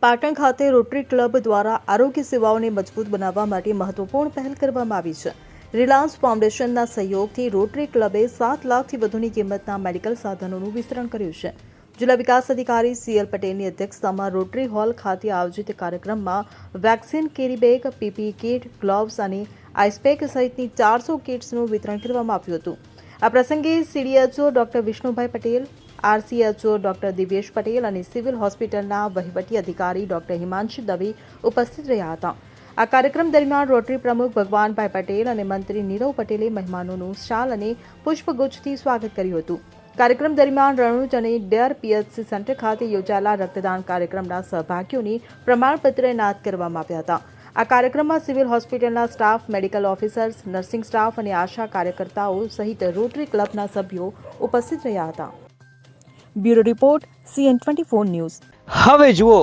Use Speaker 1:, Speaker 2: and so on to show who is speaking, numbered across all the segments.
Speaker 1: પાટણ ખાતે rotary club દ્વારા આરોગ્ય સેવાઓને મજબૂત બનાવવા માટે મહત્વપૂર્ણ પહેલ કરવામાં આવી છે. રિલાયન્સ ફાઉન્ડેશનના સહયોગથી રોટરી ક્લબે 7 લાખથી વધુની કિંમતના મેડિકલ સાધનોનું વિતરણ કર્યું છે. જિલ્લા વિકાસ અધિકારી CL પટેલની અધ્યક્ષતામાં રોટરી હોલ ખાતે આયોજિત કાર્યક્રમમાં વેક્સિન, કેરી બેગ, PPE કિટ, ગ્લોવ્સ અને આઈસપેક સહિતની 400 કિટ્સનું વિતરણ કરવામાં આવ્યું હતું. આ પ્રસંગે CDHO doctor Vishnubhai Patel, RCHO doctor Divyesh Patel અને સિવિલ હોસ્પિટલના વહીવટી અધિકારી ડોક્ટર હિમાંશુ દવે ઉપસ્થિત રહ્યા હતા. આ કાર્યક્રમ દરમિયાન રોટરી પ્રમુખ ભગવાનભાઈ પટેલ અને મંત્રી નીરવ પટેલે મહેમાનોનું શાલ અને પુષ્પગુચ્છથી સ્વાગત કર્યું હતું. કાર્યક્રમ દરમિયાન રણુજ અને ડેર PHC સેન્ટર ખાતે યોજાયેલા રક્તદાન કાર્યક્રમના સહભાગીઓને પ્રમાણપત્ર એનાયત કરવામાં આવ્યા હતા. આ કાર્યક્રમમાં સિવિલ હોસ્પિટલના staff, medical officers, nursing staff અને આશા કાર્યકર્તાઓ સહિત રોટરી ક્લબના સભ્યો ઉપસ્થિત રહ્યા હતા. Bureau report CN24 news.
Speaker 2: હવે જુઓ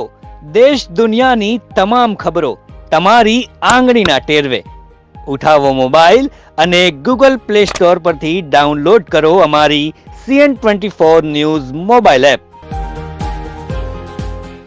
Speaker 2: દેશ દુનિયાની તમામ ખબરો તમારી આંગળીના ટેરવે. ઉઠાવો મોબાઈલ અને Google Play Store પરથી ડાઉનલોડ કરો અમારી CN24 ન્યૂઝ મોબાઈલ એપ.